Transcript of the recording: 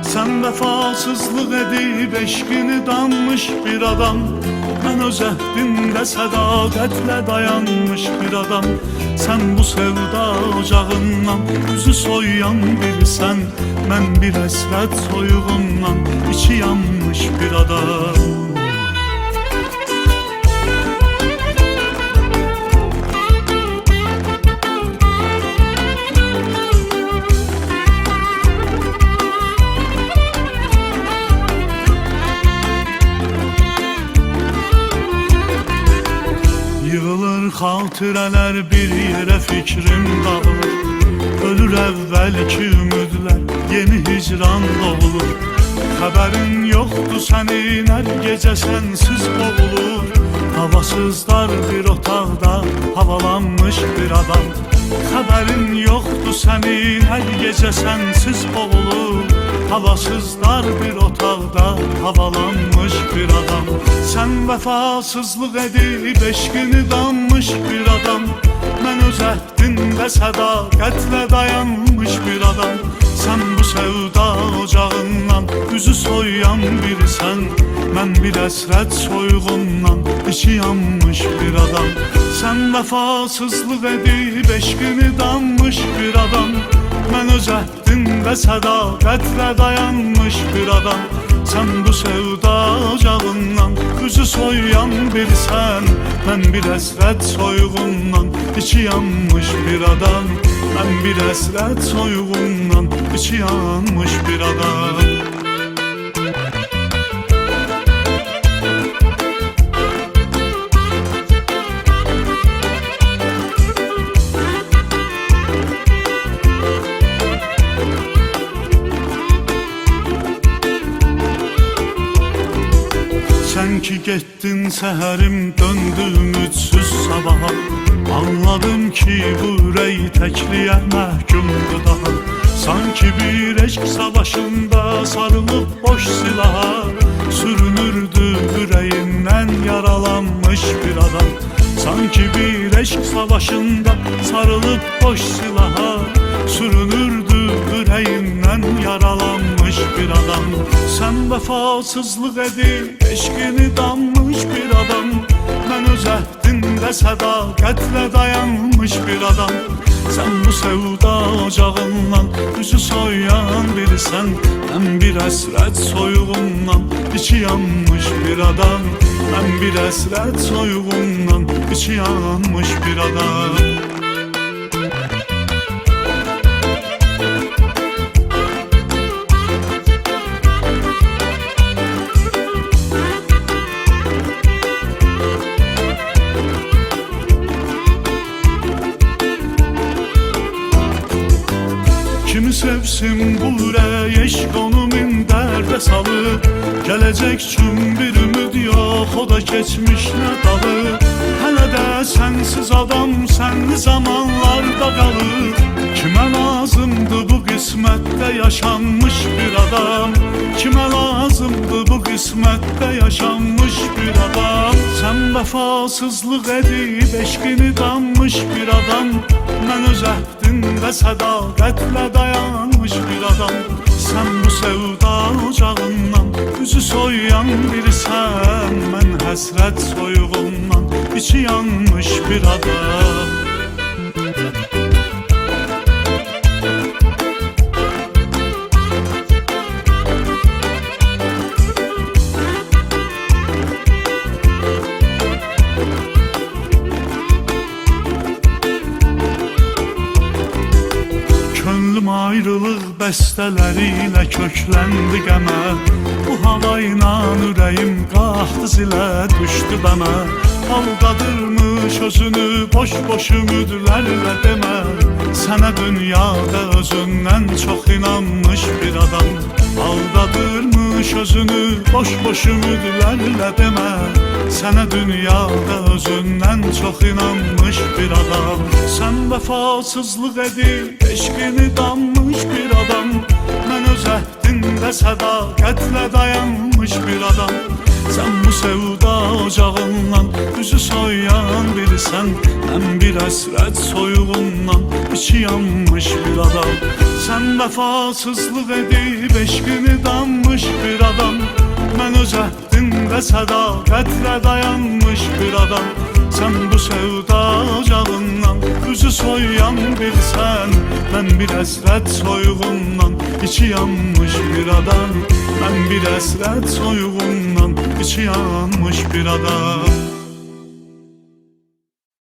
Sen vefasızlık edip eşkini danmış bir adam, ben öz əhdimdə sədaqətlə dayanmış bir adam. Sen bu sevda ocağından üzü soyuyan bilsən, mən bir həsrət soyuğundan içi yanmış bir adam. Yığılır xatirələr bir yerə fikrim dağılır, ölür əvvəlki ümidlər, yeni hicran doğulur. Xəbərin yoxdur sənin, hər gecə sənsiz boğulur. Havasızlar bir otaqda havalanmış bir adam. Xəbərin yoxdur sənin, hər gecə sənsiz boğulur. Havasızlar bir otaqda havalanmış bir adam. Sen vefasızlık edip eşkini danmış bir adam, mən öz əhdində sədaqətlə dayanmış bir adam. Sen bu sevda ocağından üzü soyuyan birisən, mən bir həsrət soyuğundan içi yanmış bir adam. Sen vefasızlık edip eşkini danmış bir adam, mən öz əhdində sədaqətlə dayanmış bir adam. Sen bu sevda ocağından üzü soyuyan birisen, ben bir həsrət soyuğundan içi yanmış bir adam. Ben bir həsrət soyuğundan içi yanmış bir adam. Sen ki gettin səhərim döndü ümidsüz sabaha, anladım ki bu ürək təkliyə məhkumdur daha. Sanki bir eşq savaşında sarılıb boş silaha, sürünürdü ürəyindən yaralanmış bir adam. Sanki bir eşq savaşında sarılıb boş silaha, sürünürdü ürəyindən yaralanmış bir adam. Sen vefasızlık edip eşkini danmış bir adam, mən öz əhdində sədaqətlə dayanmış bir adam. Sen bu sevda ocağından üzü soyuyan birisən, mən bir həsrət soyuğundan içi yanmış bir adam. Mən bir həsrət soyuğundan içi yanmış bir adam. Kimi sevsin bu ürək eşq onu min dərdə salır, gələcək üçün bir ümid yox, o da keçmişlə dalır. Hələ də sənsiz adam sənli zamanlarda qalır. Kimə lazımdı bu qismətdə yaşanmış bir adam, kimə lazımdı bu qismətdə yaşanmış bir adam. Sən vəfasızlıq edib eşqini danmış bir adam, mən öz əhdində sədaqətlə dayanmış bir adam. Sen bu sevda ocağından üzü soyuyan birisən, mən həsrət soyuğundan içi yanmış bir adam. Könlüm ayrılıq bəstələrilə kökləndi qəmə, bu hava ilə ürəyim qalxdı zilə düşdü bəmə. Aldadırmış özünü boş ümidlərlə demə, sənə dünyada özündən çox inanmış bir adam. Aldadırmış özünü boş ümidlərlə demə, sənə dünyada özündən çox inanmış bir adam. Sən vəfasızlıq edib eşqini danmış bir adam, mən öz əhdində sədaqətlə dayanmış bir adam. Sen bu sevda ocağından üzü soyan birisən. Mən bir əsrət soyuğundan içi yanmış bir adam. Sen vəfasızlıq edib eşqini danmış bir adam. Mən öz əhdimdə sədaqətlə dayanmış bir adam. Sen bu sevda ocağından üzü soyan birisən. Mən bir əsrət soyuğundan içi yanmış bir adam. Mən bir əsrət soyuğundan içi yanmış bir adam.